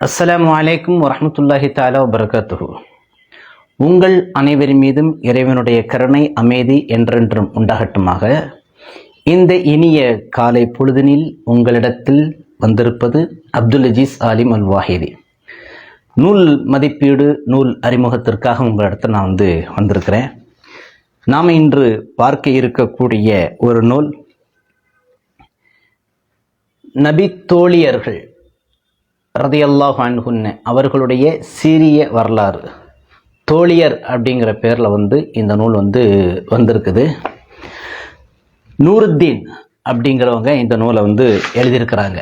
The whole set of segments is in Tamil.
அஸ்ஸலாமு அலைக்கும் வரஹ்மத்துல்லாஹி தஆலா வபரகாத்துஹு. உங்கள் அனைவரின் மீதும் இறைவனுடைய கருணை அமைதி என்றென்றும் உண்டாகட்டுமாக. இந்த இனிய காலை பொழுதினில் உங்களிடத்தில் வந்திருப்பது அப்துல் அஜீஸ் ஆலிம் அல் வாஹிதி. நூல் மதிப்பீடு நூல் அறிமுகத்திற்காக உங்களிடத்தில் நான் வந்திருக்கிறேன். நாம் இன்று பார்க்க இருக்கக்கூடிய ஒரு நூல் நபி தோழியர்கள் ரதியல்லாஹு அன்ஹுன்ன அவர்களுடைய சீரிய வரலாறு. தோழியர் அப்படிங்கிற பேரில் இந்த நூல் வந்திருக்குது. நூருத்தீன் அப்படிங்கிறவங்க இந்த நூலை எழுதியிருக்கிறாங்க.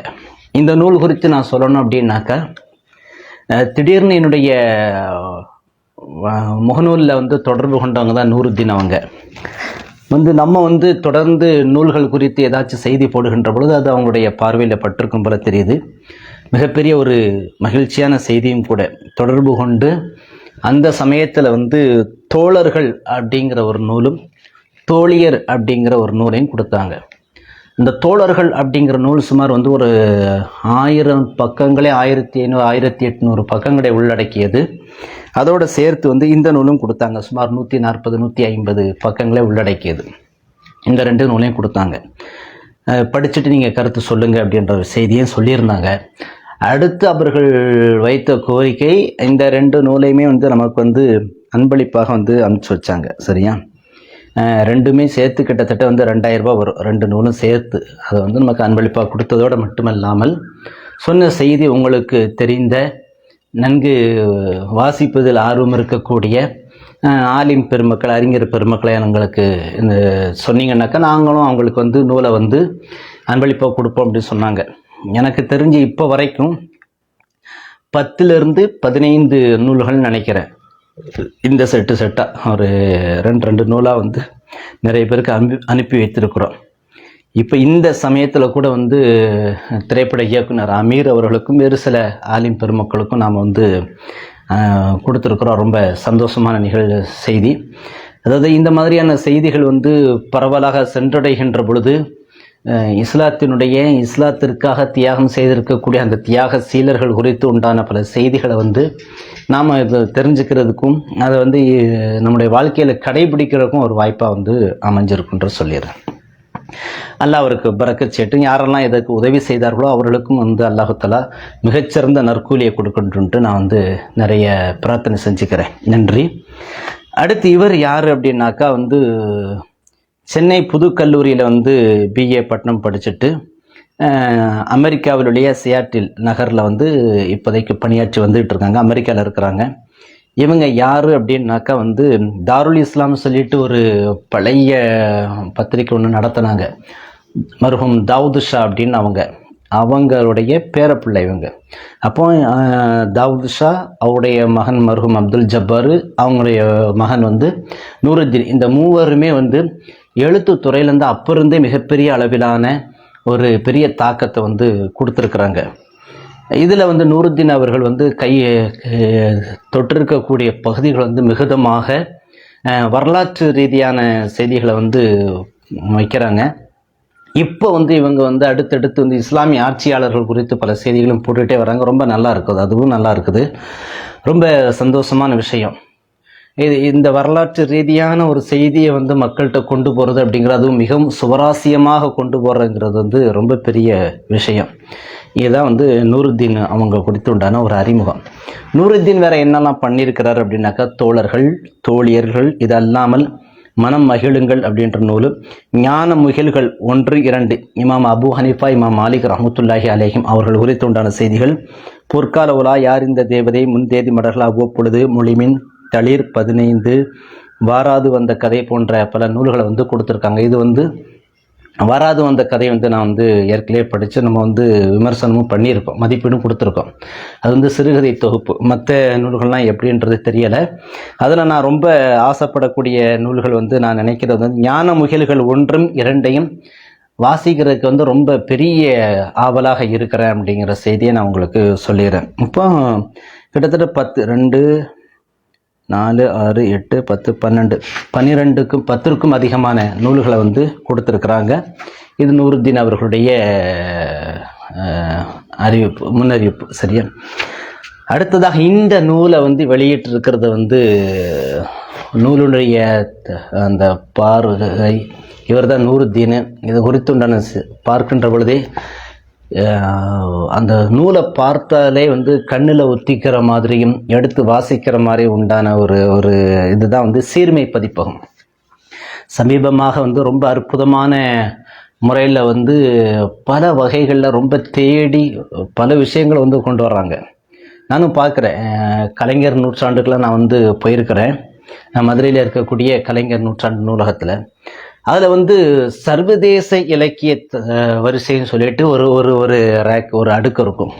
இந்த நூல் குறித்து நான் சொல்லணும் அப்படின்னாக்கா, திடீர்னு என்னுடைய முகநூலில் தொடர்பு கொண்டவங்க தான் நூருத்தீன். அவங்க நம்ம தொடர்ந்து நூல்கள் குறித்து ஏதாச்சும் செய்தி போடுகின்ற பொழுது அது அவங்களுடைய பார்வையில் பட்டிருக்கும் போல தெரியுது. மிகப்பெரிய ஒரு மகிழ்ச்சியான செய்தியும் கூட. தொடர்பு கொண்டு அந்த சமயத்தில் தோழர்கள் அப்படிங்கிற ஒரு நூலும் தோழியர் அப்படிங்கிற ஒரு நூலையும் கொடுத்தாங்க. இந்த தோழர்கள் அப்படிங்கிற நூல் சுமார் ஒரு 1000 பக்கங்களே, 1500 1800 பக்கங்களை உள்ளடக்கியது. அதோடு சேர்த்து இந்த நூலும் கொடுத்தாங்க. சுமார் 140 150 பக்கங்களே உள்ளடக்கியது. இந்த 2 நூலையும் கொடுத்தாங்க. படிச்சுட்டு நீங்கள் கருத்து சொல்லுங்கள் அப்படின்ற செய்தியும் சொல்லியிருந்தாங்க. அடுத்து அவர்கள் வைத்த கோரிக்கை, இந்த 2 நூலையுமே நமக்கு அன்பளிப்பாக அனுப்பிச்சு வச்சாங்க. சரியா? 2மே சேர்த்து கிட்டத்தட்ட 2000 ரூபாய் வரும். 2 நூலும் சேர்த்து அதை நமக்கு அன்பளிப்பாக கொடுத்ததோடு மட்டுமல்லாமல், சொன்ன செய்தி உங்களுக்கு தெரிந்த, நன்கு வாசிப்பதில் ஆர்வம் இருக்கக்கூடிய ஆலிம் பெருமக்கள், அறிஞர் பெருமக்களை எங்களுக்கு இந்த சொன்னீங்கன்னாக்கா நாங்களும் அவங்களுக்கு நூலை அன்பளிப்பாக கொடுப்போம் அப்படின்னு சொன்னாங்க. எனக்கு தெரிஞ்சு இப்போ வரைக்கும் 10லிருந்து 15 நூல்கள் நினைக்கிறேன். இந்த செட்டாக ஒரு 2 நூலாக நிறைய பேருக்கு அனுப்பி வைத்திருக்கிறோம். இப்போ இந்த சமயத்தில் கூட திரைப்பட இயக்குனர் அமீர் அவர்களுக்கும் வேறு சில ஆலிம் பெருமக்களுக்கும் நாம் கொடுத்துருக்குறோம். ரொம்ப சந்தோஷமான செய்தி. அதாவது இந்த மாதிரியான செய்திகள் பரவலாக சென்றடைகின்ற பொழுது இஸ்லாத்திற்காக தியாகம் செய்திருக்கக்கூடிய அந்த தியாக சீலர்கள் குறித்து உண்டான பல செய்திகளை நாம் இதை தெரிஞ்சுக்கிறதுக்கும் அதை நம்முடைய வாழ்க்கையில் கடைபிடிக்கிறதுக்கும் ஒரு வாய்ப்பாக அமைஞ்சிருக்குன்ற சொல்லிடுறேன். அல்லாஹ் அவருக்கு பரக்கத் செய்யட்டும். யாரெல்லாம் இதற்கு உதவி செய்தார்களோ அவர்களுக்கும் அல்லாஹு தஆலா மிகச்சிறந்த நற்கூலியை கொடுக்கணுன்ட்டு நான் நிறைய பிரார்த்தனை செஞ்சுக்கிறேன். நன்றி. அடுத்து இவர் யார் அப்படின்னாக்கா, சென்னை புதுக்கல்லூரியில் பிஏ பட்டம் படிச்சுட்டு அமெரிக்காவிலுடைய சியாட்டில் நகரில் இப்போதைக்கு பணியாற்றி வந்துகிட்டு இருக்காங்க. அமெரிக்காவில் இருக்கிறாங்க. இவங்க யார் அப்படின்னாக்கா, தாருல் இஸ்லாம் சொல்லிட்டு ஒரு பழைய பத்திரிக்கை ஒன்று நடத்தினாங்க. மர்ஹூம் தாவூத் ஷா அப்படின்னு அவங்களுடைய பேரப்பிள்ளை இவங்க. அப்போ தாவூத் ஷா, அவருடைய மகன் மர்ஹூம் அப்துல் ஜப்பார், அவங்களுடைய மகன் நூருத்தீன். இந்த மூவருமே எழுத்து துறையிலேருந்து அப்போ இருந்தே மிகப்பெரிய அளவிலான ஒரு பெரிய தாக்கத்தை கொடுத்துருக்குறாங்க. இதில் நூருத்தீன் அவர்கள் தொற்றிருக்கக்கூடிய பகுதிகள் மிகுதமாக வரலாற்று ரீதியான செய்திகளை வைக்கிறாங்க. இப்போ இவங்க அடுத்தடுத்து இஸ்லாமிய ஆட்சியாளர்கள் குறித்து பல செய்திகளும் போட்டுகிட்டே வராங்க. ரொம்ப நல்லா இருக்குது. அதுவும் நல்லா இருக்குது. ரொம்ப சந்தோஷமான விஷயம். இந்த வரலாற்று ரீதியான ஒரு செய்தியை மக்கள்கிட்ட கொண்டு போகிறது அப்படிங்கிறது, அதுவும் மிகவும் சுவராசியமாக கொண்டு போகிறதுங்கிறது ரொம்ப பெரிய விஷயம். இதுதான் நூருத்தீன் அவங்க குறித்து உண்டான ஒரு அறிமுகம். நூருத்தீன் வேற என்னெல்லாம் பண்ணியிருக்கிறார் அப்படின்னாக்கா, தோழர்கள் தோழியர்கள் இது அல்லாமல் மனம் மகிழுங்கள் அப்படின்ற நூல், ஞான முகில்கள் 1 2, இமாம் அபு ஹனீஃபா, இமாம் மாலிக் ரஹ்மத்துல்லாஹி அலைஹிம் அவர்கள் குறித்து உண்டான செய்திகள், பொற்கால உலா, யார் இந்த தேவதை, முன்தேதி மடர்கள், அவ்வப்பொழுது, மொழிமின், தளிர் 15, வாராது வந்த கதை போன்ற பல நூல்களை கொடுத்துருக்காங்க. இது வாராது வந்த கதை நான் ஏற்கனவே படித்து நம்ம விமர்சனமும் பண்ணியிருக்கோம், மதிப்பீடும் கொடுத்துருக்கோம். அது சிறுகதை தொகுப்பு. மற்ற நூல்கள்லாம் எப்படின்றது தெரியலை. அதில் நான் ரொம்ப ஆசைப்படக்கூடிய நூல்கள் நான் நினைக்கிறது ஞான முகில்கள் 1 2 வாசிக்கிறதுக்கு ரொம்ப பெரிய ஆவலாக இருக்கிறேன் அப்படிங்கிற செய்தியை நான் உங்களுக்கு சொல்லிடுறேன். இப்போ கிட்டத்தட்ட 10 2 4 6 8 10 12 12க்கும் 10க்கும் அதிகமான நூல்களை கொடுத்துருக்குறாங்க. இது நூருத்தீன் அவர்களுடைய அறிவிப்பு, முன்னறிவிப்பு. சரியா? அடுத்ததாக இந்த நூலை வந்து வெளியிட்டிருக்கிறது வந்து நூலுடைய அந்த பார்வை இவர் தான் நூறுத்தீன். இது குறித்துண்டான பார்க்கின்ற பொழுதே அந்த நூலை பார்த்தாலே வந்து கண்ணில் ஒத்திக்கிற மாதிரியும் எடுத்து வாசிக்கிற மாதிரி உண்டான ஒரு இதுதான் வந்து சீர்மை பதிப்பகம். சமீபமாக வந்து ரொம்ப அற்புதமான முறையில் வந்து பல வகைகளில் ரொம்ப தேடி பல விஷயங்களை வந்து கொண்டு வர்றாங்க. நானும் பார்க்குறேன். கலைஞர் நூற்றாண்டுக்கெலாம் நான் வந்து போயிருக்கிறேன். மதுரையில் இருக்கக்கூடிய கலைஞர் நூற்றாண்டு நூலகத்தில். அதில் வந்து சர்வதேச இலக்கிய வரிசைன்னு சொல்லிட்டு ஒரு ரேக் ஒரு அடுக்கு இருக்கும்.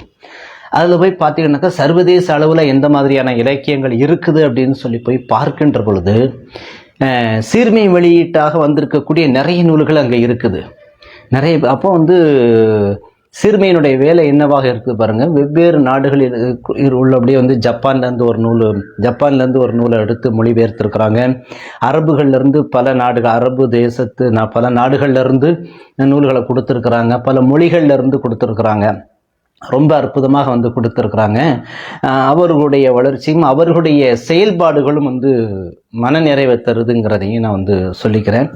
அதில் போய் பார்த்தீங்கன்னாக்கா சர்வதேச அளவில் எந்த மாதிரியான இலக்கியங்கள் இருக்குது அப்படின்னு சொல்லி போய் பார்க்கின்ற பொழுது சீர்மை வெளியீட்டாக வந்திருக்கக்கூடிய நிறைய நூல்கள் அங்கே இருக்குது. நிறைய அப்போ வந்து சீர்மையினுடைய வேலை என்னவாக இருக்குது பாருங்கள். வெவ்வேறு நாடுகளில் உள்ளபடியே வந்து ஜப்பான்லேருந்து ஒரு நூலை எடுத்து மொழிபெயர்த்திருக்கிறாங்க. அரபுகள்லேருந்து பல நாடுகள், அரபு தேசத்து பல நாடுகள்லேருந்து நூல்களை கொடுத்துருக்குறாங்க. பல மொழிகள்லேருந்து கொடுத்துருக்குறாங்க. ரொம்ப அற்புதமாக வந்து கொடுத்துருக்குறாங்க. அவர்களுடைய வளர்ச்சியும் அவர்களுடைய செயல்பாடுகளும் வந்து மன நிறைவை தருதுங்கிறதையும் நான் வந்து சொல்லிக்கிறேன்.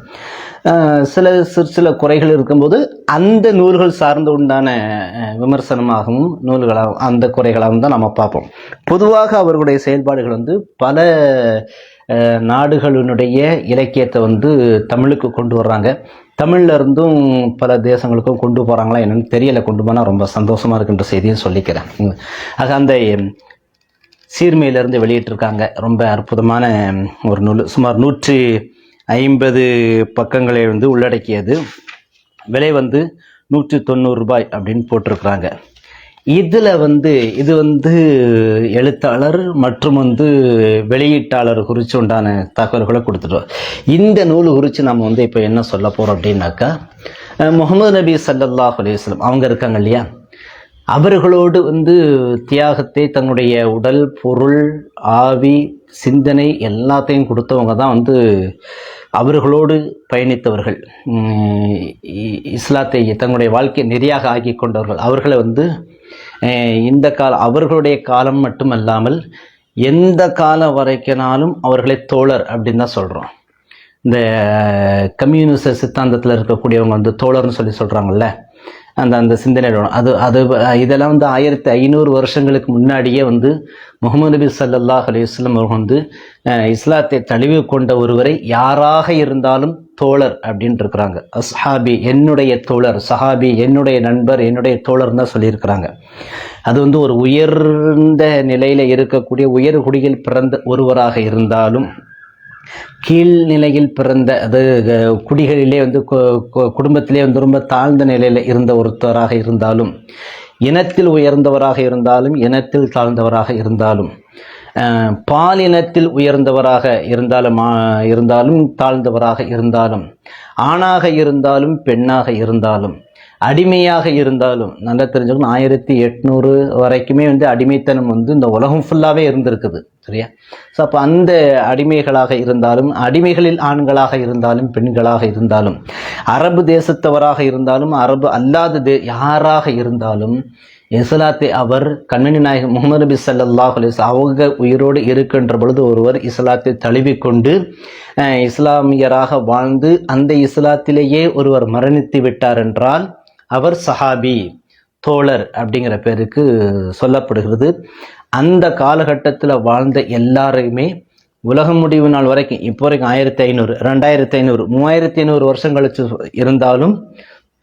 சில குறைகள் இருக்கும்போது அந்த நூல்கள் சார்ந்து உண்டான விமர்சனமாகவும் நூல்களாகவும் அந்த குறைகளாகவும் தான் நம்ம பார்ப்போம். பொதுவாக அவர்களுடைய செயல்பாடுகள் வந்து பல நாடுகளினுடைய இலக்கியத்தை வந்து தமிழுக்கு கொண்டு வர்றாங்க. தமிழ்ல இருந்தும் பல தேசங்களுக்கும் கொண்டு போகிறாங்களா என்னன்னு தெரியலை. கொண்டு போனால் ரொம்ப சந்தோஷமாக இருக்குன்ற செய்தியை சொல்லிக்கிறேன். ஆக அந்த சீர்மையிலிருந்து வெளியிட்டிருக்காங்க. ரொம்ப அற்புதமான ஒரு நூல். சுமார் 150 பக்கங்களை வந்து உள்ளடக்கியது. விலை வந்து 190 ரூபாய் அப்படின்னு போட்டிருக்கிறாங்க. இதில் வந்து இது வந்து எழுத்தாளர் மற்றும் வந்து வெளியீட்டாளர் குறித்து உண்டான தகவல்களை கொடுத்துட்டோம். இந்த நூல் குறித்து நம்ம வந்து இப்போ என்ன சொல்ல போகிறோம் அப்படின்னாக்கா, முகமது நபி ஸல்லல்லாஹு அலைஹி வஸல்லம் அவங்க இருக்காங்க இல்லையா, அவர்களோடு வந்து தியாகத்தை தன்னுடைய உடல், பொருள், ஆவி, சிந்தனை எல்லாத்தையும் கொடுத்தவங்க தான் வந்து அவர்களோடு பயணித்தவர்கள். இஸ்லாத்தை தங்களுடைய வாழ்க்கை நெறியாக ஆக்கி கொண்டவர்கள். அவர்களை வந்து அவர்களுடைய காலம் மட்டுமல்லாமல் எந்த காலம் வரைக்கினாலும் அவர்களை தோழர் அப்படின்னு தான் சொல்கிறோம். இந்த கம்யூனிச சித்தாந்தத்தில் இருக்கக்கூடியவங்க வந்து தோழர்னு சொல்கிறாங்கல்ல, அந்த சிந்தனையோட இதெல்லாம் வந்து 1500 வருஷங்களுக்கு முன்னாடியே வந்து முகமது நபி ஸல்லல்லாஹு அலைஹி வஸல்லம் அவர்கள் வந்து இஸ்லாத்தை தழுவி கொண்ட ஒருவரை யாராக இருந்தாலும் தோழர் அப்படின்னு இருக்கிறாங்க. அஸ்ஹாபி என்னுடைய தோழர், சஹாபி என்னுடைய நண்பர், என்னுடைய தோழர் தான் சொல்லியிருக்கிறாங்க. அது வந்து ஒரு உயர்ந்த நிலையில் இருக்கக்கூடிய உயர் குடியில் பிறந்த ஒருவராக இருந்தாலும், கீழ்நிலையில் பிறந்த அது குடிகளிலே வந்து குடும்பத்திலே வந்து ரொம்ப தாழ்ந்த நிலையில் இருந்த ஒருத்தராக இருந்தாலும், இனத்தில் உயர்ந்தவராக இருந்தாலும், இனத்தில் தாழ்ந்தவராக இருந்தாலும், பாலினத்தில் உயர்ந்தவராக இருந்தாலும் தாழ்ந்தவராக இருந்தாலும், ஆணாக இருந்தாலும் பெண்ணாக இருந்தாலும், அடிமையாக இருந்தாலும், நல்லா தெரிஞ்சுக்கணும் 1800 வரைக்குமே வந்து அடிமைத்தனம் வந்து இந்த உலகம் ஃபுல்லாகவே இருந்திருக்குது. சரியா? ஸோ அப்போ அந்த அடிமைகளாக இருந்தாலும், அடிமைகளில் ஆண்களாக இருந்தாலும் பெண்களாக இருந்தாலும், அரபு தேசத்தவராக இருந்தாலும் அரபு அல்லாத யாராக இருந்தாலும் இஸ்லாத்தை அவர் கண்மணி நாயகம் முகமது நபி ஸல்லல்லாஹு அலைஹி வஸல்லம் அவங்க உயிரோடு இருக்கின்ற பொழுது ஒருவர் இஸ்லாத்தை தழுவிக்கொண்டு இஸ்லாமியராக வாழ்ந்து அந்த இஸ்லாத்திலேயே ஒருவர் மரணித்து விட்டார் என்றால் அவர் சஹாபி, தோழர் அப்படிங்கிற பேருக்கு சொல்லப்படுகிறது. அந்த காலகட்டத்தில் வாழ்ந்த எல்லாரையுமே உலகம் முடிவு நாள் வரைக்கும், இப்போ வரைக்கும் 1500, 2500, 3500 வருஷம் கழிச்சு இருந்தாலும்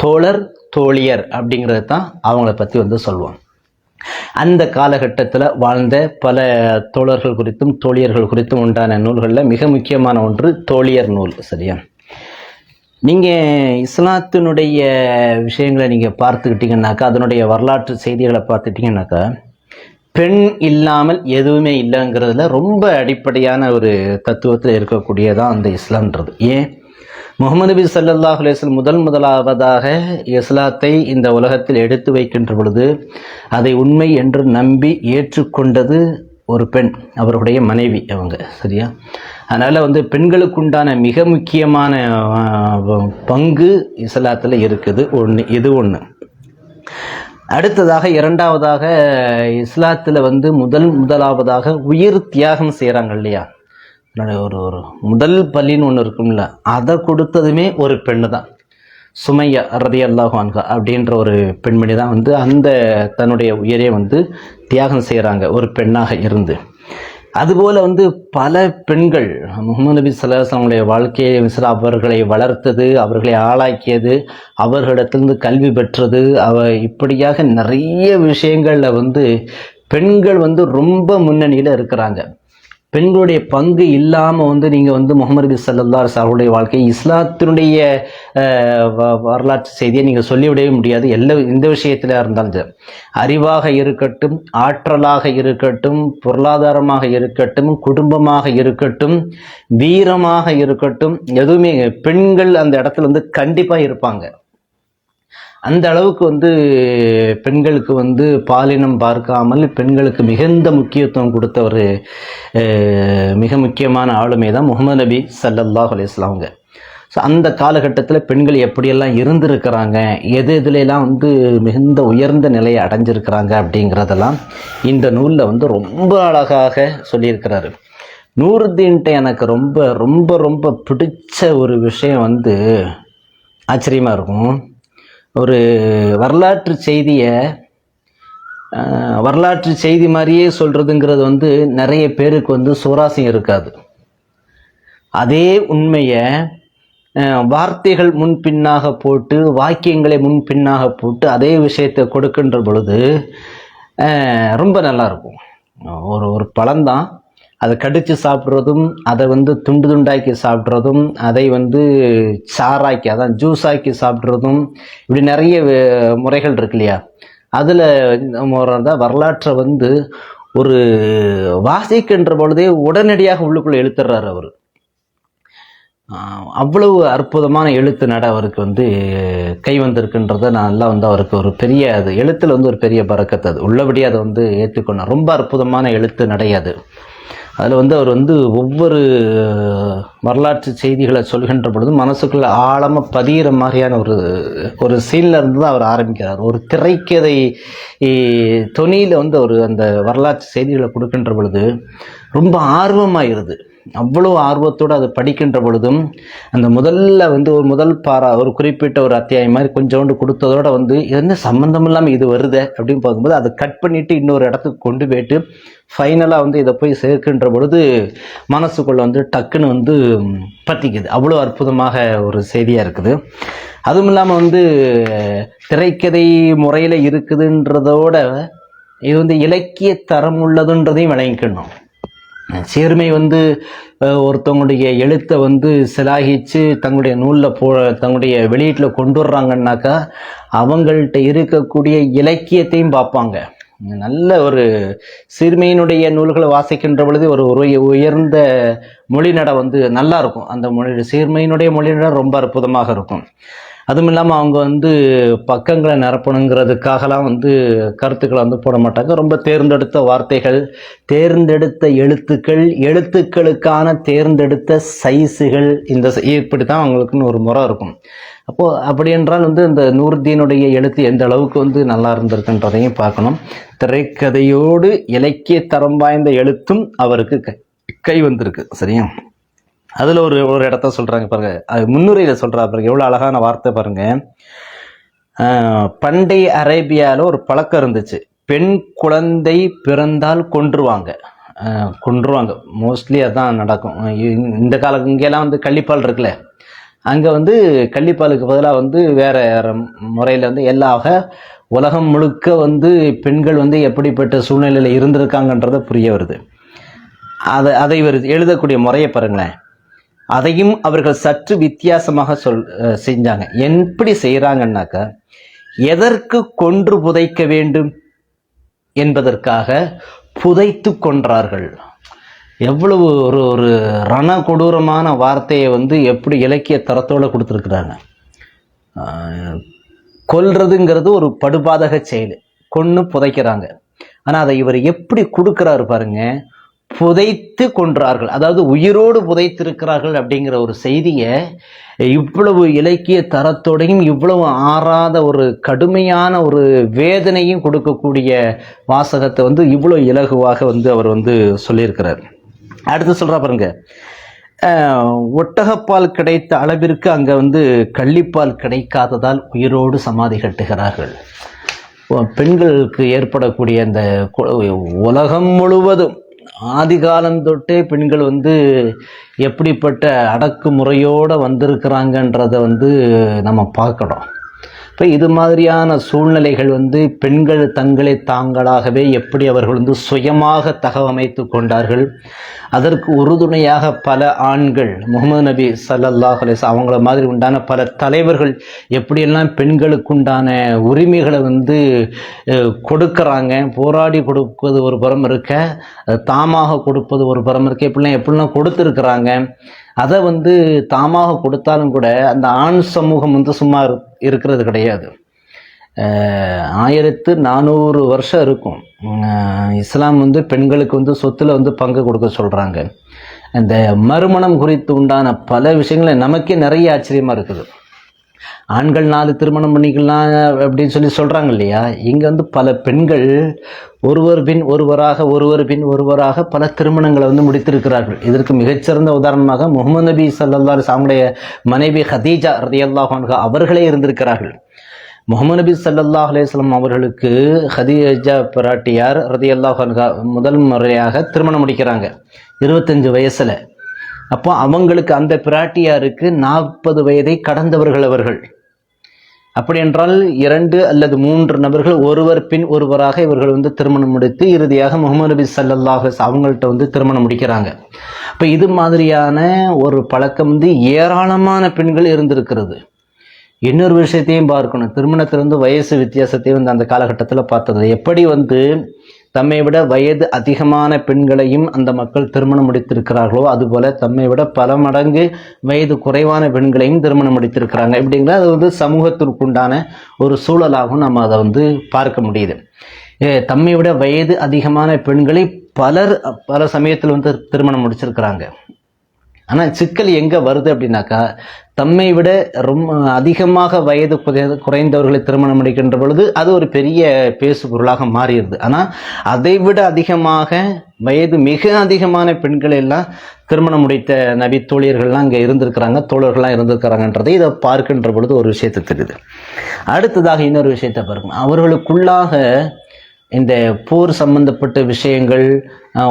தோழர், தோழியர் அப்படிங்கிறது தான் அவங்கள பற்றி வந்து சொல்லுவோம். அந்த காலகட்டத்தில் வாழ்ந்த பல தோழர்கள் குறித்தும் தோழியர்கள் குறித்தும் உண்டான நூல்களில் மிக முக்கியமான ஒன்று தோழியர் நூல். சரியா? நீங்கள் இஸ்லாத்தினுடைய விஷயங்களை நீங்கள் பார்த்துக்கிட்டிங்கன்னாக்கா, அதனுடைய வரலாற்று செய்திகளை பார்த்துட்டிங்கன்னாக்கா, பெண் இல்லாமல் எதுவுமே இல்லைங்கிறதுல ரொம்ப அடிப்படையான ஒரு தத்துவத்தில் இருக்கக்கூடியதான் அந்த இஸ்லாம்ன்றது. ஏன் முகமது நபி ஸல்லல்லாஹு அலைஹி வஸல்லம் முதலாவதாக இஸ்லாத்தை இந்த உலகத்தில் எடுத்து வைக்கின்ற பொழுது அதை உண்மை என்று நம்பி ஏற்றுக்கொண்டது ஒரு பெண், அவருடைய மனைவி அவங்க. சரியா? அதனால் வந்து பெண்களுக்குண்டான மிக முக்கியமான பங்கு இஸ்லாத்தில் இருக்குது. இது ஒன்று. அடுத்ததாக இரண்டாவதாக இஸ்லாத்தில் வந்து முதலாவதாக உயிர் தியாகம் செய்கிறாங்க இல்லையா, ஒரு ஒரு முதல் பலின்னு ஒன்று இருக்கும்ல, அதை கொடுத்ததுமே ஒரு பெண்ணு தான். சுமையா ரலியல்லாஹு அன்ஹா அப்படின்ற ஒரு பெண்மணி தான் வந்து அந்த தன்னுடைய உயிரை வந்து தியாகம் செய்கிறாங்க ஒரு பெண்ணாக இருந்து. அதுபோல் வந்து பல பெண்கள் முஹம்மது நபி ஸல்லல்லாஹு அலைஹி வஸல்லம் வாழ்க்கையை அவர்களை வளர்த்தது, அவர்களை ஆளாக்கியது, அவர்களிடத்திலிருந்து கல்வி பெற்றது, இப்படியாக நிறைய விஷயங்களில் வந்து பெண்கள் வந்து ரொம்ப முன்னணியில் இருக்கிறாங்க. பெண்களுடைய பங்கு இல்லாமல் வந்து நீங்கள் வந்து முஹம்மது நபி ஸல்லல்லாஹு அலைஹி வஸல்லம் அவருடைய வாழ்க்கை, இஸ்லாத்தினுடைய வரலாற்று செய்தியை நீங்கள் சொல்லிவிடவே முடியாது. இந்த விஷயத்தில் இருந்தாலும் அறிவாக இருக்கட்டும், ஆற்றலாக இருக்கட்டும், பொருளாதாரமாக இருக்கட்டும், குடும்பமாக இருக்கட்டும், வீரமாக இருக்கட்டும், எதுவுமே பெண்கள் அந்த இடத்துல வந்து கண்டிப்பாக இருப்பாங்க. அந்த அளவுக்கு வந்து பெண்களுக்கு வந்து பாலினம் பார்க்காமல் பெண்களுக்கு மிகுந்த முக்கியத்துவம் கொடுத்த ஒரு மிக முக்கியமான ஆளுமை தான் முஹம்மது நபி ஸல்லல்லாஹு அலைஹி வஸல்லம். ஸோ அந்த காலகட்டத்தில் பெண்கள் எப்படியெல்லாம் இருந்திருக்கிறாங்க, எதுலாம் வந்து மிகுந்த உயர்ந்த நிலையை அடைஞ்சிருக்கிறாங்க அப்படிங்கிறதெல்லாம் இந்த நூலில் வந்து ரொம்ப அழகாக சொல்லியிருக்கிறாரு. நூறுதீன்ட்ட எனக்கு ரொம்ப ரொம்ப ரொம்ப பிடிச்ச ஒரு விஷயம் வந்து ஆச்சரியமாக இருக்கும். ஒரு வரலாற்று செய்தி மாதிரியே சொல்கிறதுங்கிறது வந்து நிறைய பேருக்கு வந்து சுவாரஸ்யம் இருக்காது. அதே உண்மையை வார்த்தைகள் முன்பின்னாக போட்டு, வாக்கியங்களை முன்பின்னாக போட்டு அதே விஷயத்தை கொடுக்கின்ற பொழுது ரொம்ப நல்லாயிருக்கும். ஒரு பழம்தான், அதை கடித்து சாப்பிட்றதும், அதை வந்து துண்டு துண்டாக்கி சாப்பிட்றதும், அதை வந்து சாறாக்கி அதான் ஜூஸாக்கி சாப்பிட்றதும், இப்படி நிறைய முறைகள் இருக்கு இல்லையா. அதில் தான் வரலாற்றை வந்து ஒரு வாசிக்கின்ற பொழுதே உடனடியாக உள்ளுக்குள்ளே எழுத்துறாரு அவர். அவ்வளவு அற்புதமான எழுத்து நட அவருக்கு வந்து கை வந்திருக்குன்றதை நல்லா வந்து அவருக்கு ஒரு பெரிய, அது எழுத்தில் வந்து ஒரு பெரிய பறக்கத்து, அது உள்ளபடியே அதை வந்து ஏற்றுக்கொண்டார். ரொம்ப அற்புதமான எழுத்து நடையாது. அதில் வந்து அவர் வந்து ஒவ்வொரு வரலாற்று செய்திகளை சொல்கின்ற பொழுது மனசுக்குள்ள ஆழமாக பதிகிற மாதிரியான ஒரு சீனில் இருந்து தான் அவர் ஆரம்பிக்கிறார். ஒரு திரைக்கதை தொனியில் வந்து அவர் அந்த வரலாற்று செய்திகளை கொடுக்கின்ற பொழுது ரொம்ப ஆர்வமாயிருது. அவ்வளோ ஆர்வத்தோடு அதை படிக்கின்ற பொழுதும் அந்த முதல்ல வந்து ஒரு முதல் ஒரு குறிப்பிட்ட ஒரு அத்தியாயம் மாதிரி கொஞ்சோண்டு கொடுத்ததோட வந்து என்ன சம்மந்தம் இல்லாமல் இது வருது அப்படின்னு பார்க்கும்போது அதை கட் பண்ணிவிட்டு இன்னொரு இடத்துக்கு கொண்டு போயிட்டு ஃபைனலாக வந்து இதை போய் சேர்க்கின்ற பொழுது மனசுக்குள்ளே வந்து டக்குன்னு வந்து பற்றிக்குது. அவ்வளோ அற்புதமாக ஒரு செய்தியாக இருக்குது. அதுவும் இல்லாமல் வந்து திரைக்கதை முறையில் இருக்குதுன்றதோட இது வந்து இலக்கிய தரம் உள்ளதுன்றதையும் விளங்கிக்கணும். சீர்மை வந்து ஒருத்தவங்களுடைய எழுத்தை வந்து சிலாகிச்சு தங்களுடைய நூலில் தங்களுடைய வெளியீட்டில் கொண்டு வர்றாங்கன்னாக்கா அவங்கள்ட்ட இருக்கக்கூடிய இலக்கியத்தையும் பார்ப்பாங்க. நல்ல ஒரு சிறுமையினுடைய நூல்களை வாசிக்கின்ற பொழுது ஒரு உயர்ந்த மொழிநடை வந்து நல்லா இருக்கும். அந்த சீர்மையினுடைய மொழிநடை ரொம்ப அற்புதமாக இருக்கும். அதுவும் இல்லாமல் அவங்க வந்து பக்கங்களை நிரப்பணுங்கிறதுக்காகலாம் வந்து கருத்துக்களை வந்து போட மாட்டாங்க. ரொம்ப தேர்ந்தெடுத்த வார்த்தைகள், தேர்ந்தெடுத்த எழுத்துக்களுக்கான தேர்ந்தெடுத்த சைஸுகள், இப்படி தான் அவங்களுக்குன்னு ஒரு முறை இருக்கும். அப்போது அப்படி என்றால் வந்து இந்த நூறுதீனுடைய எழுத்து எந்த அளவுக்கு வந்து நல்லா இருந்திருக்குன்றதையும் பார்க்கணும். திரைக்கதையோடு இலக்கிய தரம் வாய்ந்த எழுத்தும் அவருக்கு கை வந்திருக்கு. சரியா? அதில் ஒரு இடத்த சொல்கிறாங்க பாருங்க, அது முன்னுரையில் சொல்கிறா பாருங்க, எவ்வளோ அழகான வார்த்தை பாருங்க. பண்டைய அரேபியாவில் ஒரு பழக்கம் இருந்துச்சு, பெண் குழந்தை பிறந்தால் கொன்றுவாங்க. மோஸ்ட்லி அதான் நடக்கும். இந்த இங்கெல்லாம் வந்து கள்ளிப்பால் இருக்குல்ல, அங்கே வந்து கள்ளிப்பாலுக்கு பதிலாக வந்து வேற முறையில் வந்து உலகம் முழுக்க வந்து பெண்கள் வந்து எப்படிப்பட்ட சூழ்நிலையில் இருந்திருக்காங்கன்றதை புரிய வருது. அதை இவர் எழுதக்கூடிய முறையை பாருங்களேன். அதையும் அவர்கள் சற்று வித்தியாசமாக செஞ்சாங்க. எப்படி செய்கிறாங்கன்னாக்கா, எதற்கு கொன்று புதைக்க வேண்டும் என்பதற்காக புதைத்து கொன்றார்கள். எவ்வளவு ஒரு ரண கொடூரமான வார்த்தையை வந்து எப்படி இலக்கிய தரத்தோடு கொடுத்துருக்குறாங்க. கொல்றதுங்கிறது ஒரு படுபாதக செயல், கொன்று புதைக்கிறாங்க. ஆனால் அதை இவர் எப்படி கொடுக்குறாரு பாருங்க, புதைத்து கொன்றார்கள், அதாவது உயிரோடு புதைத்திருக்கிறார்கள் அப்படிங்கிற ஒரு செய்தியை இவ்வளவு இலக்கிய தரத்தோடையும் இவ்வளவு ஆறாத ஒரு கடுமையான ஒரு வேதனையும் கொடுக்கக்கூடிய வாசகத்தை வந்து இவ்வளவு இலகுவாக வந்து அவர் வந்து சொல்லியிருக்கிறார். அடுத்து சொல்றா பாருங்க, ஒட்டகப்பால் கிடைத்த அளவிற்கு அங்க வந்து கள்ளிப்பால் கிடைக்காததால் உயிரோடு சமாதி கட்டுகிறார்கள். பெண்களுக்கு ஏற்படக்கூடிய அந்த உலகம் முழுவதும் ஆதி காலம் தொட்டே பெண்கள் வந்து எப்படிப்பட்ட அடக்குமுறையோடு வந்திருக்கிறாங்கன்றதை வந்து நம்ம பார்க்கணும். இப்போ இது மாதிரியான சூழ்நிலைகள் வந்து பெண்கள் தங்களை தாங்களாகவே எப்படி அவர்கள் வந்து சுயமாக தகவமைத்து கொண்டார்கள். அதற்கு உறுதுணையாக பல ஆண்கள், முகமது நபி ஸல்லல்லாஹு அலைஹி வஸல்லம் அவங்கள மாதிரி உண்டான பல தலைவர்கள் எப்படியெல்லாம் பெண்களுக்கு உண்டான உரிமைகளை வந்து கொடுக்குறாங்க, போராடி கொடுப்பது ஒரு புறம் இருக்க, தாமாக கொடுப்பது ஒரு புறம் இருக்க, எப்படிலாம் கொடுத்துருக்குறாங்க. அதை வந்து தாமாக கொடுத்தாலும் கூட அந்த ஆண் சமூகம் வந்து சும்மா இருக்கிறது கிடையாது. 1400 வருஷம் இருக்கும். இஸ்லாம் வந்து பெண்களுக்கு வந்து சொத்துல வந்து பங்கு கொடுக்க சொல்கிறாங்க. இந்த மறுமணம் குறித்து உண்டான பல விஷயங்களை நமக்கே நிறைய ஆச்சரியமாக இருக்குது. ஆண்கள் 4 திருமணம் பண்ணிக்கலாம் அப்படின்னு சொல்லி சொல்கிறாங்க இல்லையா. இங்கே வந்து பல பெண்கள் ஒருவர் பின் ஒருவராக பல திருமணங்களை வந்து முடித்திருக்கிறார்கள். இதற்கு மிகச்சிறந்த உதாரணமாக முகமது நபி ஸல்லல்லாஹு அலைஹி வஸல்லம் மனைவி ஹதீஜா ரலியல்லாஹு அன்ஹா அவர்களே இருந்திருக்கிறார்கள். முகமது நபி ஸல்லல்லாஹு அலைஹி வஸல்லம் அவர்களுக்கு ஹதீஜா பிராட்டியார் ரலியல்லாஹு அன்ஹா முதல் முறையாக திருமணம் முடிக்கிறாங்க 25 வயசில். அப்போ அவங்களுக்கு அந்த பிராட்டியாருக்கு 40 வயதை கடந்தவர்கள் அவர்கள். அப்படி என்றால் 2 அல்லது 3 நபர்கள் ஒருவர் பின் ஒருவராக இவர்கள் வந்து திருமணம் முடித்து இறுதியாக முகமது நபி ஸல்லல்லாஹு அலைஹி வஸல்லம் அவங்கள்ட்ட வந்து திருமணம் முடிக்கிறாங்க. இப்போ இது மாதிரியான ஒரு பழக்கம் வந்து ஏராளமான பெண்கள் இருந்திருக்கிறது. இன்னொரு விஷயத்தையும் பார்க்கணும், திருமணத்தில் வந்து வயசு வித்தியாசத்தையும் வந்து அந்த காலகட்டத்தில் பார்த்தது. எப்படி வந்து தம்மை விட வயது அதிகமான பெண்களையும் அந்த மக்கள் திருமணம் முடித்திருக்கிறார்களோ அதுபோல தம்மை விட பல மடங்கு வயது குறைவான பெண்களையும் திருமணம் முடித்திருக்கிறாங்க. இப்படிங்கிற அது வந்து சமூகத்திற்குண்டான ஒரு சூழலாகவும் நம்ம அதை வந்து பார்க்க முடியுது. தம்மை விட வயது அதிகமான பெண்களை பல சமயத்தில் வந்து திருமணம் முடிச்சிருக்கிறாங்க. ஆனால் சிக்கல் எங்கே வருது அப்படின்னாக்கா, தம்மை விட ரொம்ப அதிகமாக வயது குறைந்தவர்களை திருமணம் முடிக்கின்ற பொழுது அது ஒரு பெரிய பேசு பொருளாக மாறிடுது. ஆனால் அதை விட அதிகமாக வயது மிக அதிகமான பெண்கள் எல்லாம் திருமணம் முடித்த நபி தோழியர்கள்லாம் இங்கே இருந்திருக்கிறாங்க, தோழர்கள்லாம் இருந்திருக்கிறாங்கன்றதை இதை பார்க்கின்ற பொழுது ஒரு விஷயத்தை தெரியுது. அடுத்ததாக இன்னொரு விஷயத்தை பார்க்கணும், அவர்களுக்குள்ளாக இந்த போர் சம்பந்தப்பட்ட விஷயங்கள்,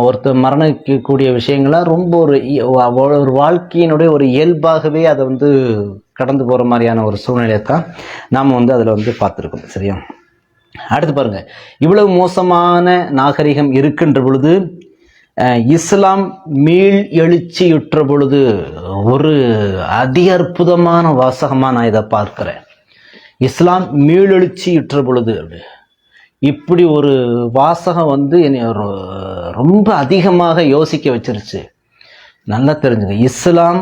ஒருத்தர் மரணிக்கக்கூடிய விஷயங்கள்லாம் ரொம்ப ஒரு வாழ்க்கையினுடைய ஒரு இயல்பாகவே அதை வந்து கடந்து போகிற மாதிரியான ஒரு சூழ்நிலையை தான் நாம் வந்து அதில் வந்து பார்த்துருக்கோம். சரியா? அடுத்து பாருங்க, இவ்வளவு மோசமான நாகரிகம் இருக்கின்ற பொழுது இஸ்லாம் மீள் எழுச்சியுற்ற பொழுது ஒரு அதி அற்புதமான வாசகமாக நான் இதை பார்க்கிறேன். இஸ்லாம் மீளெழுச்சியுற்ற பொழுது இப்படி ஒரு வாசகம் வந்து என்னை ரொம்ப அதிகமாக யோசிக்க வச்சிருச்சு. நல்லா தெரிஞ்சுங்க, இஸ்லாம்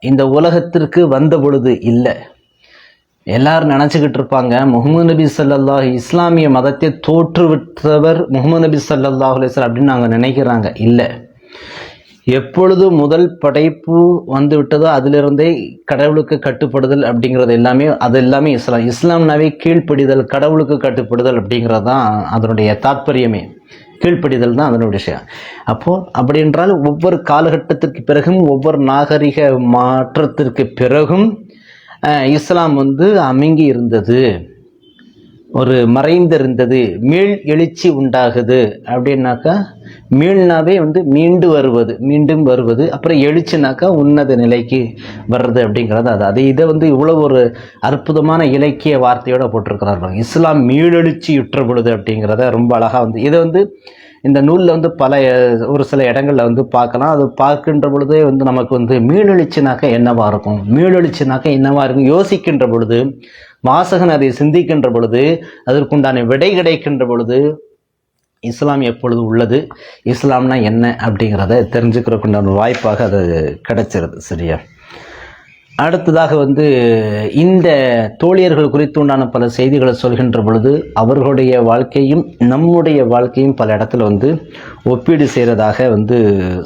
இந்த உலகத்திற்கு வந்த பொழுது இல்லை. எல்லாரும் நினச்சிக்கிட்டு இருப்பாங்க முகமது நபி ஸல்லல்லாஹு இஸ்லாமிய மதத்தை தோற்றுவிட்டவர் முகமது நபி ஸல்லல்லாஹு அலைஹி வஸல்லம் அப்படின்னு நாங்கள் நினைக்கிறாங்க. இல்லை, எப்பொழுது முதல் படைப்பு வந்து விட்டதோ அதிலிருந்தே கடவுளுக்கு கட்டுப்படுதல் அப்படிங்கிறது எல்லாமே இஸ்லாம்னாவே கீழ்ப்படிதல், கடவுளுக்கு கட்டுப்படுதல் அப்படிங்கிறது தான் அதனுடைய தாற்பயமே. கீழ்ப்படிதல் தான் அதனுடைய விஷயம். அப்படி என்றால் ஒவ்வொரு காலகட்டத்திற்கு பிறகும் ஒவ்வொரு நாகரிக மாற்றத்திற்கு பிறகும் இஸ்லாம் வந்து அமுங்கி இருந்தது, ஒரு மறைந்திருந்தது. மீள் எழுச்சி உண்டாகுது அப்படின்னாக்கா, மீள்னாவே வந்து மீண்டும் வருவது, அப்புறம் எழுச்சினாக்கா உன்னத நிலைக்கு வர்றது அப்படிங்கிறது. இதை வந்து இவ்வளவு ஒரு அற்புதமான இலக்கிய வார்த்தையோட போட்டிருக்கிறார்கள். இஸ்லாம் மீளெழுச்சியுற்ற பொழுது அப்படிங்கிறத ரொம்ப அழகாக வந்து இதை வந்து இந்த நூலில் வந்து ஒரு சில இடங்களில் வந்து பார்க்கலாம். அது பார்க்கின்ற பொழுதே வந்து நமக்கு வந்து மீளெழுச்சினாக்கா என்னவா இருக்கும் யோசிக்கின்ற பொழுது, வாசகன் அதை சிந்திக்கின்ற பொழுது, அதற்குண்டான விடை கிடைக்கின்ற பொழுது இஸ்லாம் எப்பொழுது உள்ளது, இஸ்லாம்னா என்ன அப்படிங்கிறத தெரிஞ்சுக்கிறதுக்குண்டான வாய்ப்பாக அது கிடைச்சிருது. சரியா? அடுத்ததாக வந்து இந்த தோழியர்கள் குறித்து உண்டான பல செய்திகளை சொல்கின்ற பொழுது அவர்களுடைய வாழ்க்கையும் நம்முடைய வாழ்க்கையும் பல இடத்துல வந்து ஒப்பீடு செய்கிறதாக வந்து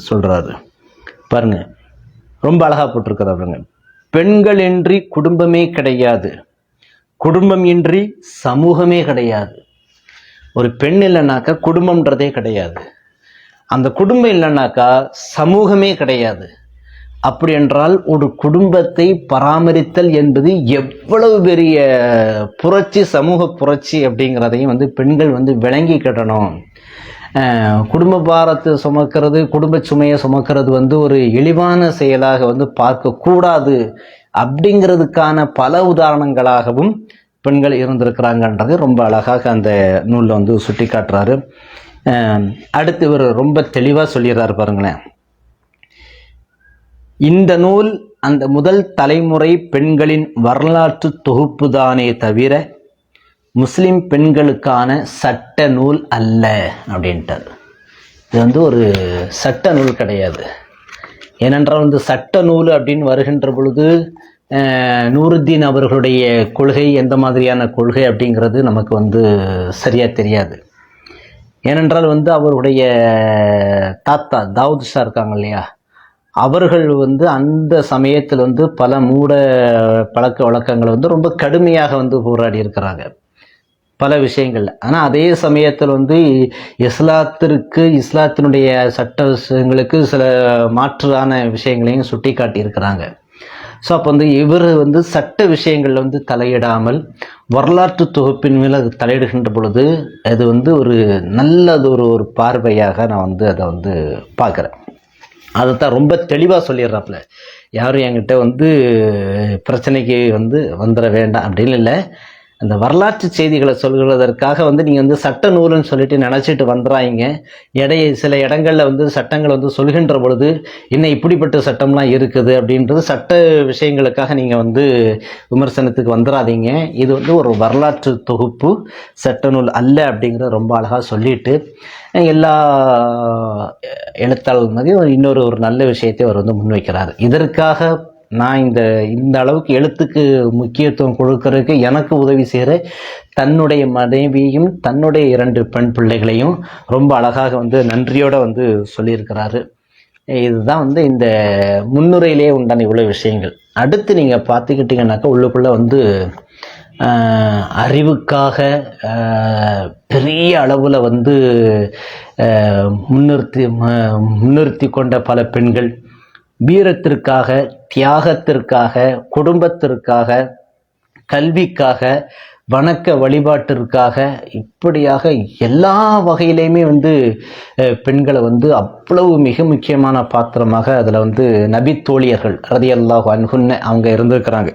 சொல்கிறாரு. பாருங்க, ரொம்ப அழகாக போட்டிருக்கிறாருங்க. பெண்கள் இன்றி குடும்பமே கிடையாது, குடும்பம் இன்றி சமூகமே கிடையாது. ஒரு பெண் இல்லைனாக்கா குடும்பம்ன்றதே கிடையாது, அந்த குடும்பம் இல்லைனாக்கா சமூகமே கிடையாது. அப்படி என்றால் ஒரு குடும்பத்தை பராமரித்தல் என்பது எவ்வளவு பெரிய புரட்சி, சமூக புரட்சி அப்படிங்கிறதையும் வந்து பெண்கள் வந்து விளங்கிக்கிடணும். குடும்ப பாரத்தை சுமக்கிறது, குடும்ப சுமையை சுமக்கிறது வந்து ஒரு இழிவான செயலாக வந்து பார்க்கக்கூடாது அப்படிங்கிறதுக்கான பல உதாரணங்களாகவும் பெண்கள் இருந்திருக்கிறாங்கன்றது ரொம்ப அழகாக அந்த நூலில் வந்து சுட்டி காட்டுறாரு. அடுத்து இவர் ரொம்ப தெளிவாக சொல்லிடுறாரு பாருங்களேன். இந்த நூல் அந்த முதல் தலைமுறை பெண்களின் வரலாற்று தொகுப்பு தானே தவிர முஸ்லிம் பெண்களுக்கான சட்ட நூல் அல்ல அப்படின்ட்டார். இது வந்து ஒரு சட்ட நூல் கிடையாது. ஏனென்றால் வந்து சட்ட நூல் அப்படின்னு வருகின்ற பொழுது நூருத்தீன் அவர்களுடைய கொள்கை எந்த மாதிரியான கொள்கை அப்படிங்கிறது நமக்கு வந்து சரியாக தெரியாது. ஏனென்றால் வந்து அவருடைய தாத்தா தாவூத் ஷா இருக்காங்க இல்லையா, அவர்கள் வந்து அந்த சமயத்தில் வந்து பல மூட பழக்க வழக்கங்களை வந்து ரொம்ப கடுமையாக வந்து போராடி இருக்கிறாங்க பல விஷயங்கள்ல. ஆனால் அதே சமயத்தில் வந்து இஸ்லாத்தினுடைய சட்ட விஷயங்களுக்கு சில மாற்றான விஷயங்களையும் சுட்டி காட்டி இருக்கிறாங்க. ஸோ அப்போ வந்து இவர் வந்து சட்ட விஷயங்களில் வந்து தலையிடாமல் வரலாற்று தொகுப்பின் மேலே அது தலையிடுகின்ற பொழுது அது வந்து ஒரு நல்லது ஒரு பார்வையாக நான் வந்து அதை வந்து பார்க்குறேன். அதைத்தான் ரொம்ப தெளிவாக சொல்லிடுறாப்புல. யாரும் என்கிட்ட வந்து பிரச்சனைக்கு வந்து வந்துட வேண்டாம் அப்படின்னு இல்லை. அந்த வரலாற்று செய்திகளை சொல்கிறதற்காக வந்து நீங்கள் வந்து சட்ட நூலுன்னு சொல்லிட்டு நினச்சிட்டு வந்துடுறாங்க. சில இடங்களில் வந்து சட்டங்களை வந்து சொல்கின்ற பொழுது இன்னும் இப்படிப்பட்ட சட்டம்லாம் இருக்குது அப்படின்றது சட்ட விஷயங்களுக்காக நீங்கள் வந்து விமர்சனத்துக்கு வந்துடாதீங்க. இது வந்து ஒரு வரலாற்று தொகுப்பு, சட்ட நூல் அல்ல அப்படிங்கிற ரொம்ப அழகாக சொல்லிட்டு எல்லா எழுத்தாளர் மாதிரி இன்னொரு நல்ல விஷயத்தை அவர் வந்து முன்வைக்கிறார். இதற்காக நான் இந்த அளவுக்கு எழுத்துக்கு முக்கியத்துவம் கொடுக்கறதுக்கு எனக்கு உதவி செய்கிற தன்னுடைய மனைவியையும் தன்னுடைய 2 பெண் பிள்ளைகளையும் ரொம்ப அழகாக வந்து நன்றியோடு வந்து சொல்லியிருக்கிறாரு. இதுதான் வந்து இந்த முன்னுரையிலே உண்டான இவ்வளோ விஷயங்கள். அடுத்து நீங்கள் பார்த்துக்கிட்டிங்கன்னாக்கா உள்ளுக்குள்ளே வந்து அறிவுக்காக பெரிய அளவில் வந்து முன்னிறுத்தி கொண்ட பல பெண்கள், வீரத்திற்காக, தியாகத்திற்காக, குடும்பத்திற்காக, கல்விக்காக, வணக்க வழிபாட்டிற்காக, இப்படியாக எல்லா வகையிலையுமே வந்து பெண்களை வந்து அவ்வளவு மிக முக்கியமான பாத்திரமாக அதில் வந்து நபி தோழியர்கள் ரலியல்லாஹு அன்ஹுன்ன அவங்க இருந்திருக்கிறாங்க.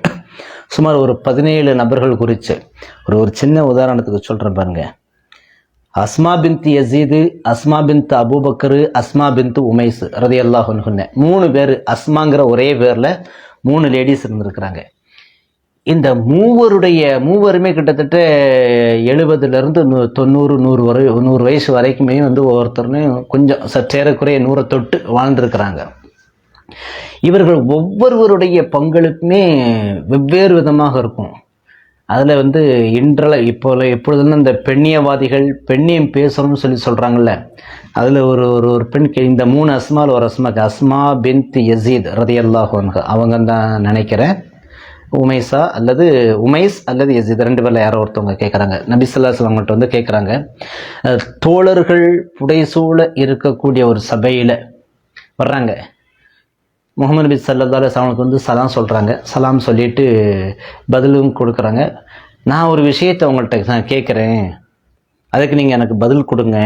சுமார் ஒரு 17 நபர்கள் குறித்து ஒரு சின்ன உதாரணத்துக்கு சொல்கிறேன் பாருங்க. அஸ்மா பின்த் யசீது, அஸ்மா பின்த் அபூபக்கரு, அஸ்மா பின்த் உமைஸ் ரலியல்லாஹு அன்ஹுன்ன 3 பேர். அஸ்மாங்கிற ஒரே பேரில் 3 லேடிஸ் இருந்திருக்கிறாங்க. இந்த மூவருமே கிட்டத்தட்ட 70லேருந்து 90 100 வயசு வரைக்குமே வந்து ஒவ்வொருத்தருமே கொஞ்சம் சற்றேறக்குறைய 100 தொட்டு வாழ்ந்திருக்கிறாங்க. இவர்கள் ஒவ்வொருவருடைய பங்களிப்புமே வெவ்வேறு விதமாக இருக்கும். அதில் வந்து எப்பொழுதும் இந்த பெண்ணியவாதிகள் பெண்ணியம் பேசணும்னு சொல்கிறாங்கல்ல, அதில் ஒரு பெண் இந்த 3 அஸ்மாவில் ஒரு அஸ்மாக்கு அஸ்மா பின்த் யசீத் ரலியல்லாஹு அன்ஹா அவங்க தான் நினைக்கிறேன். உமைஸ் அல்லது யசீத் 2 பேரில் யாரோ ஒருத்தவங்க கேட்குறாங்க. நபி ஸல்லல்லாஹு அலைஹி வஸல்லம் வந்து கேட்குறாங்க, தோழர்கள் புடைசூழ இருக்கக்கூடிய ஒரு சபையில் வர்றாங்க. முகமது நபி ஸல்லல்லாஹு அலைஹி வஸல்லம் வந்து சலாம் சொல்கிறாங்க. சலாம் சொல்லிட்டு பதிலும் கொடுக்குறாங்க. நான் ஒரு விஷயத்தை உங்கள்கிட்ட நான் கேட்குறேன், அதுக்கு நீங்கள் எனக்கு பதில் கொடுங்க.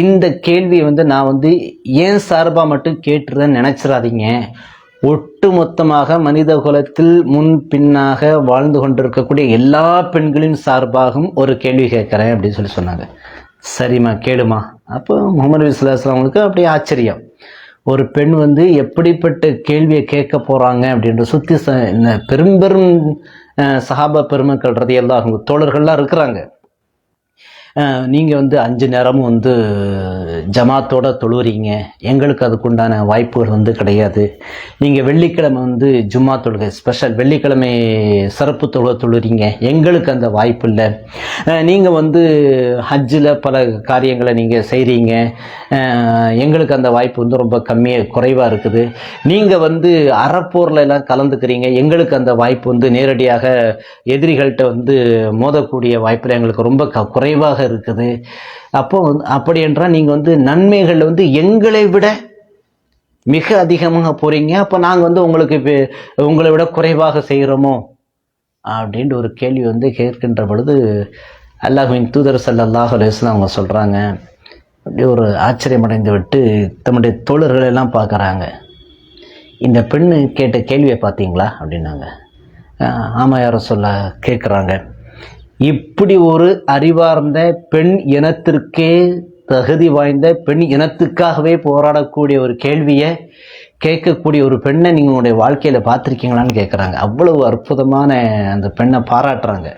இந்த கேள்வியை வந்து நான் வந்து ஏன் சார்பாக மட்டும் கேட்டுறேன்னு நினச்சிடாதீங்க. ஒட்டு மொத்தமாக மனித குலத்தில் முன் பின்னாக வாழ்ந்து கொண்டிருக்கக்கூடிய எல்லா பெண்களின் சார்பாகவும் ஒரு கேள்வி கேட்குறேன் அப்படின்னு சொன்னாங்க. சரிம்மா கேளுமா. அப்போ முகமது நபி ஸல்லல்லாஹு அலைஹி வஸல்லம் அவங்களுக்கு அப்படியே ஆச்சரியம். ஒரு பெண் வந்து எப்படிப்பட்ட கேள்வியை கேட்க போகிறாங்க அப்படின்ற சுற்றி பெரும் சஹாபா பெருமக்கள் ரலியல்லாஹு அவங்க தோழர்கள்லாம் இருக்கிறாங்க. நீங்கள் வந்து 5 நேரமும் வந்து ஜமாத்தோட தொழுறீங்க, எங்களுக்கு அதுக்குண்டான வாய்ப்புகள் வந்து கிடையாது. நீங்கள் வெள்ளிக்கிழமை வந்து ஜும்மா தொழுகை ஸ்பெஷல், வெள்ளிக்கிழமை சிறப்பு தொழுறீங்க, எங்களுக்கு அந்த வாய்ப்பு இல்லை. நீங்கள் வந்து ஹஜ்ஜில் பல காரியங்களை நீங்கள் செய்கிறீங்க, எங்களுக்கு அந்த வாய்ப்பு வந்து ரொம்ப குறைவாக இருக்குது. நீங்கள் வந்து அறப்போரில் எல்லாம் கலந்துக்கிறீங்க, எங்களுக்கு அந்த வாய்ப்பு வந்து நேரடியாக எதிரிகள்கிட்ட வந்து மோதக்கூடிய வாய்ப்பில் எங்களுக்கு ரொம்ப குறைவாக இருக்குது. அப்போ அப்படி என்றால் நீங்கள் வந்து நன்மைகள் வந்து எங்களை விட மிக அதிகமாக போகிறீங்க, அப்போ நாங்கள் வந்து உங்களை விட குறைவாக செய்கிறோமோ அப்படின்ற ஒரு கேள்வி வந்து கேட்கின்ற பொழுது அல்லாஹ்வின் தூதர் ஸல்லல்லாஹு அலைஹி வஸல்லம் அவங்க சொல்கிறாங்க, அப்படியே ஒரு ஆச்சரியமடைந்து விட்டு தம்முடைய தோழர்களெல்லாம் பார்க்குறாங்க. இந்த பெண்ணு கேட்ட கேள்வியை பார்த்தீங்களா அப்படின்னாங்க. ஆமாம் யார சொல்ல கேட்குறாங்க. இப்படி ஒரு அறிவார்ந்த பெண் இனத்திற்கே தகுதி வாய்ந்த பெண் இனத்துக்காகவே போராடக்கூடிய ஒரு கேள்வியை கேட்கக்கூடிய ஒரு பெண்ணை நீங்கள் உங்களுடைய வாழ்க்கையில் பார்த்துருக்கீங்களான்னு கேட்குறாங்க. அவ்வளவு அற்புதமான அந்த பெண்ணை பாராட்டுறாங்க.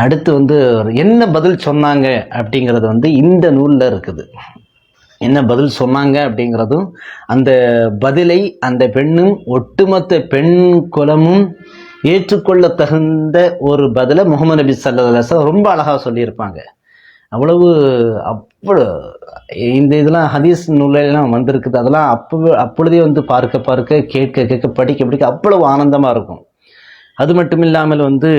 அடுத்து வந்து என்ன பதில் சொன்னாங்க அப்படிங்கிறது வந்து இந்த நூலில் இருக்குது. என்ன பதில் சொன்னாங்க அப்படிங்கிறதும் அந்த பதிலை அந்த பெண்ணும் ஒட்டுமொத்த பெண் குலமும் ஏற்றுக்கொள்ள தகுந்த ஒரு பதிலை முகமது நபி ஸல்லல்லாஹு அலைஹி வஸல்லம் ரொம்ப அழகாக சொல்லியிருப்பாங்க. அவ்வளவு இந்த இதெல்லாம் ஹதீஸ் நூலெல்லாம் வந்திருக்குது. அதெல்லாம் அப்பொழுதே வந்து பார்க்க கேட்க படிக்க அவ்வளவு ஆனந்தமாக இருக்கும். அது மட்டும் இல்லாமல் வந்து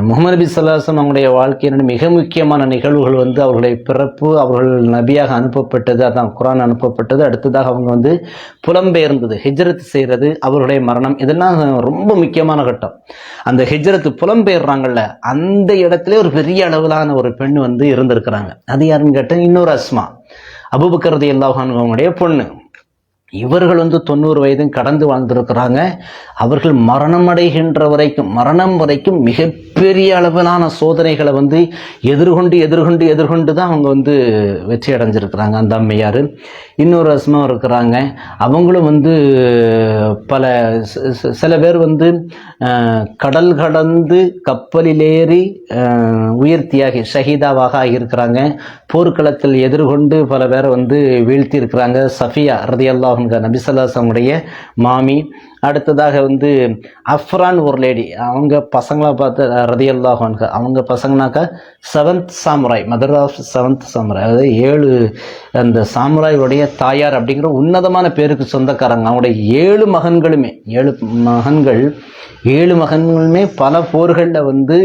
முகமது நபி ஸல்லல்லாஹு அலைஹி வஸல்லம் அவங்களுடைய வாழ்க்கையினுடைய மிக முக்கியமான நிகழ்வுகள் வந்து அவர்களுடைய பிறப்பு, அவர்கள் நபியாக அனுப்பப்பட்டது, அதான் குர்ஆன் அனுப்பப்பட்டது, அடுத்ததாக அவங்க வந்து புலம்பெயர்ந்தது, ஹிஜ்ரத் செய்கிறது, அவர்களுடைய மரணம், இதெல்லாம் ரொம்ப முக்கியமான கட்டம். அந்த ஹிஜ்ரத் புலம்பெயர்றாங்கல்ல, அந்த இடத்துல ஒரு பெரிய அளவிலான ஒரு பெண் வந்து இருந்திருக்கிறாங்க. அது யாருன்னு கேட்டால் இன்னொரு அஸ்மா, அபூபக்கர் ரலியல்லாஹு அன்ஹு அவங்களுடைய பொண்ணு. இவர்கள் வந்து 90 வயதும் கடந்து வாழ்ந்திருக்கிறாங்க. அவர்கள் மரணம் வரைக்கும் மிகப்பெரிய அளவிலான சோதனைகளை வந்து எதிர்கொண்டு தான் அவங்க வந்து வெற்றி அடைஞ்சிருக்கிறாங்க அந்த அம்மையார். இன்னொரு அஸ்மா இருக்கிறாங்க, அவங்களும் வந்து சில பேர் வந்து கடல் கடந்து கப்பலிலேறி உயிர் தியாகி ஷஹீதாவாக ஆகியிருக்கிறாங்க. போர்க்களத்தில் எதிர்கொண்டு பல பேரை வந்து வீழ்த்தி இருக்கிறாங்க. சஃபியா ரலியல்லாஹு அன்ஹா நபி ஸல்லல்லாஹு அலைஹி வஸல்லம் மாமி. அடுத்ததாக வந்து அஃப்ரான் ஒரு லேடி, அவங்க பசங்களா பார்த்து ரலியல்லாஹு அன்ஹா, அவங்க பசங்கனாக்கா 7th samurai, mother of 7th samurai, அதாவது 7 அந்த சாமுராயுடைய தாயார் அப்படிங்கிற உன்னதமான பேருக்கு சொந்தக்காரங்க. அவங்களுடைய 7 மகன்களுமே பல போர்களில் வந்து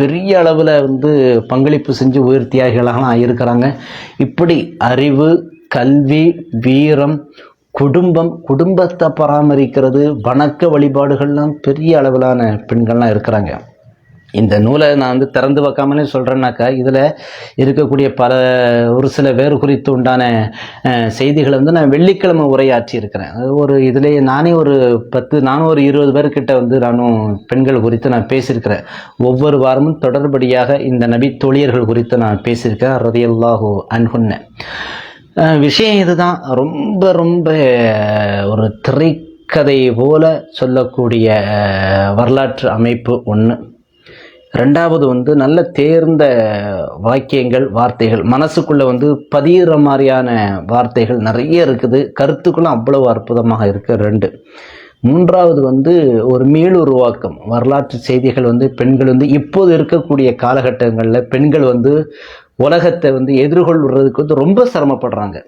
பெரிய அளவில் வந்து பங்களிப்பு செஞ்சு உயிர் தியாகிகளாக ஆகியிருக்கிறாங்க. இப்படி அறிவு, கல்வி, வீரம், குடும்பத்தை பராமரிக்கிறது, வணக்க வழிபாடுகள்லாம் பெரிய அளவிலான பெண்கள்லாம் இருக்கிறாங்க. இந்த நூலை நான் வந்து திறந்து வைக்காமலே சொல்கிறேன்னாக்கா, இதில் இருக்கக்கூடிய ஒரு சில பேர் குறித்து உண்டான செய்திகளை வந்து நான் வெள்ளிக்கிழமை உரையாற்றி இருக்கிறேன். இதிலே நானும் ஒரு 20 பேர்கிட்ட வந்து நானும் பெண்கள் குறித்து நான் பேசியிருக்கிறேன். ஒவ்வொரு வாரமும் தொடர்படியாக இந்த நபி தோழியர்கள் குறித்து நான் பேசியிருக்கேன் ரலியல்லாஹு அன்ஹுன்ன. விஷயம் இதுதான். ரொம்ப ஒரு திரைக்கதை போல சொல்லக்கூடிய வரலாற்று அமைப்பு ஒன்று. ரெண்டாவது வந்து நல்ல தேர்ந்த வாக்கியங்கள், வார்த்தைகள், மனசுக்குள்ளே வந்து பதிகிற மாதிரியான வார்த்தைகள் நிறைய இருக்குது. கருத்துக்களும் அவ்வளவு அற்புதமாக இருக்கு. 2. மூன்றாவது வந்து ஒரு மீளுருவாக்கம், வரலாற்று செய்திகள் வந்து பெண்கள் வந்து இப்போது இருக்கக்கூடிய காலகட்டங்களில் பெண்கள் வந்து உலகத்தை வந்து எதிர்கொள்வதற்கு வந்து ரொம்ப சிரமப்படுறாங்க,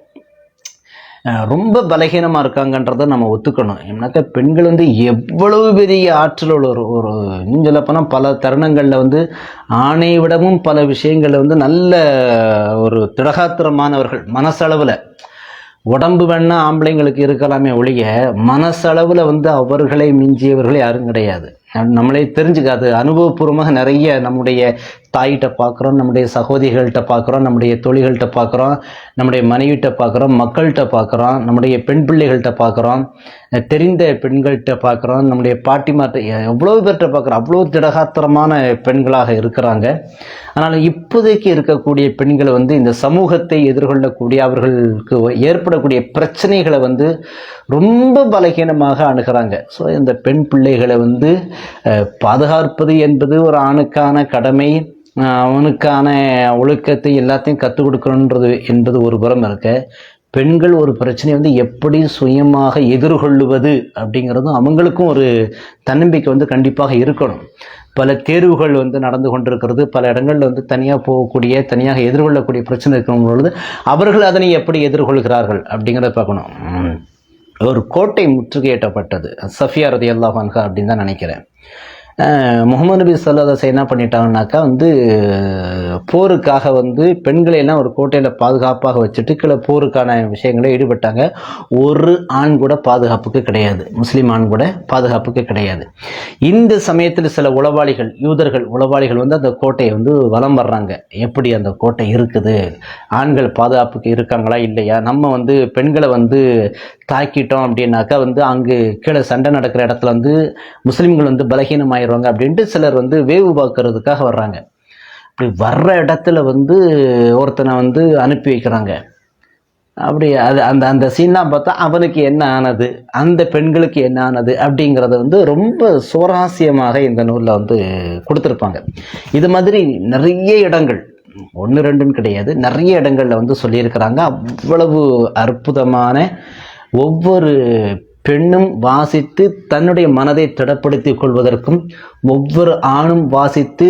ரொம்ப பலகீனமாக இருக்காங்கன்றதை நம்ம ஒத்துக்கணும். ஏன்னாக்கா பெண்கள் வந்து எவ்வளவு பெரிய ஆற்றல் உள்ள ஒரு இன்னும் சொல்லப்போனால் பல தருணங்களில் வந்து ஆணை விடவும் பல விஷயங்களில் வந்து நல்ல ஒரு திடகாத்திரமானவர்கள். மனசளவில் உடம்பு வேணா ஆம்பளைங்களுக்கு இருக்கலாமே ஒழிய மனசளவில் வந்து அவர்களை மிஞ்சியவர்கள் யாரும் கிடையாது. நம்மளே தெரிஞ்சுக்காது. அனுபவபூர்வமாக நிறைய நம்முடைய தாயிட்ட பார்க்குறோம், நம்முடைய சகோதரிகள்கிட்ட பார்க்குறோம், நம்முடைய தொழில்கள்கிட்ட பார்க்குறோம், நம்முடைய மனைவிட்ட பார்க்குறோம், மக்கள்கிட்ட பார்க்குறோம், நம்முடைய பெண் பிள்ளைகள்கிட்ட பார்க்குறோம், தெரிந்த பெண்கள்கிட்ட பார்க்குறோம், நம்முடைய பாட்டிமார்ட்ட எவ்வளோ பேர்கிட்ட பார்க்குறோம். அவ்வளோ திடகாத்திரமான பெண்களாக இருக்கிறாங்க. ஆனால் இப்போதைக்கு இருக்கக்கூடிய பெண்களை வந்து இந்த சமூகத்தை எதிர்கொள்ளக்கூடிய அவர்களுக்கு ஏற்படக்கூடிய பிரச்சனைகளை வந்து ரொம்ப பலகீனமாக அணுகிறாங்க. ஸோ இந்த பெண் பிள்ளைகளை வந்து பாதுகாப்பது என்பது ஒரு ஆணுக்கான கடமை. அவனுக்கான ஒழுக்கத்தை எல்லாத்தையும் கற்றுக் கொடுக்கணுன்றது என்பது ஒரு புறம் இருக்க, பெண்கள் ஒரு பிரச்சனையை வந்து எப்படி சுயமாக எதிர்கொள்ளுவது அப்படிங்கிறதும் அவங்களுக்கும் ஒரு தன்னம்பிக்கை வந்து கண்டிப்பாக இருக்கணும். பல தேர்வுகள் வந்து நடந்து கொண்டிருக்கிறது, பல இடங்களில் வந்து தனியாக போகக்கூடிய, தனியாக எதிர்கொள்ளக்கூடிய பிரச்சனை இருக்கும் பொழுது அவர்கள் அதனை எப்படி எதிர்கொள்கிறார்கள் அப்படிங்கிறத பார்க்கணும். ஒரு கோட்டை முற்றுகையிட்டப்பட்டது, சஃபியா ரலியல்லாஹு அன்ஹா அப்படின்னு தான் நினைக்கிறேன். முகமது நபி ஸல்லல்லாஹு அலைஹி வஸல்லம் என்ன பண்ணிட்டாங்கன்னாக்கா வந்து போருக்காக வந்து பெண்களை எல்லாம் ஒரு கோட்டையில் பாதுகாப்பாக வச்சுட்டு கீழே போருக்கான விஷயங்களை ஈடுபட்டாங்க. ஒரு ஆண் கூட பாதுகாப்புக்கு கிடையாது, முஸ்லீம் ஆண் கூட பாதுகாப்புக்கு கிடையாது. இந்த சமயத்தில் சில உளவாளிகள், யூதர்கள் உளவாளிகள் வந்து அந்த கோட்டையை வந்து வலம் வர்றாங்க. எப்படி அந்த கோட்டை இருக்குது, ஆண்கள் பாதுகாப்புக்கு இருக்காங்களா இல்லையா, நம்ம வந்து பெண்களை வந்து தாக்கிட்டோம் அப்படின்னாக்கா வந்து அங்கு கீழே சண்டை நடக்கிற இடத்துல வந்து முஸ்லீம்கள் வந்து பலகீனமாயிருவாங்க அப்படின்ட்டு சிலர் வந்து வேவு பார்க்கறதுக்காக வர்றாங்க. அப்படி வர்ற இடத்துல வந்து ஒருத்தனை வந்து அனுப்பி வைக்கிறாங்க. அப்படி அது அந்த அந்த சீன்லாம் பார்த்தா அவனுக்கு என்ன ஆனது, அந்த பெண்களுக்கு என்ன ஆனது அப்படிங்கிறத வந்து ரொம்ப சுவாரஸ்யமாக இந்த நூலில் வந்து கொடுத்துருப்பாங்க. இது மாதிரி நிறைய இடங்கள், ஒன்று ரெண்டுன்னு கிடையாது, நிறைய இடங்களில் வந்து சொல்லியிருக்கிறாங்க. அவ்வளவு அற்புதமான, ஒவ்வொரு பெண்ணும் வாசித்து தன்னுடைய மனதை திடப்படுத்திக் கொள்வதற்கும், ஒவ்வொரு ஆணும் வாசித்து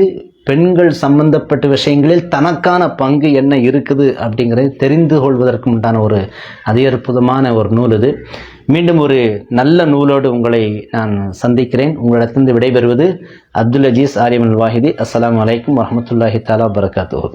பெண்கள் சம்பந்தப்பட்ட விஷயங்களில் தனக்கான பங்கு என்ன இருக்குது அப்படிங்கிறதை தெரிந்து கொள்வதற்கும் உண்டான ஒரு அற்புதமான ஒரு நூல் இது. மீண்டும் ஒரு நல்ல நூலோடு உங்களை நான் சந்திக்கிறேன். உங்களிடத்திலிருந்து விடைபெறுவது அப்துல் அஜீஸ் ஆலிம் அல் வாஹிதி. அஸ்ஸலாமு அலைக்கும் வரஹ்மத்துல்லாஹி தஆலா வபரகாத்துஹு.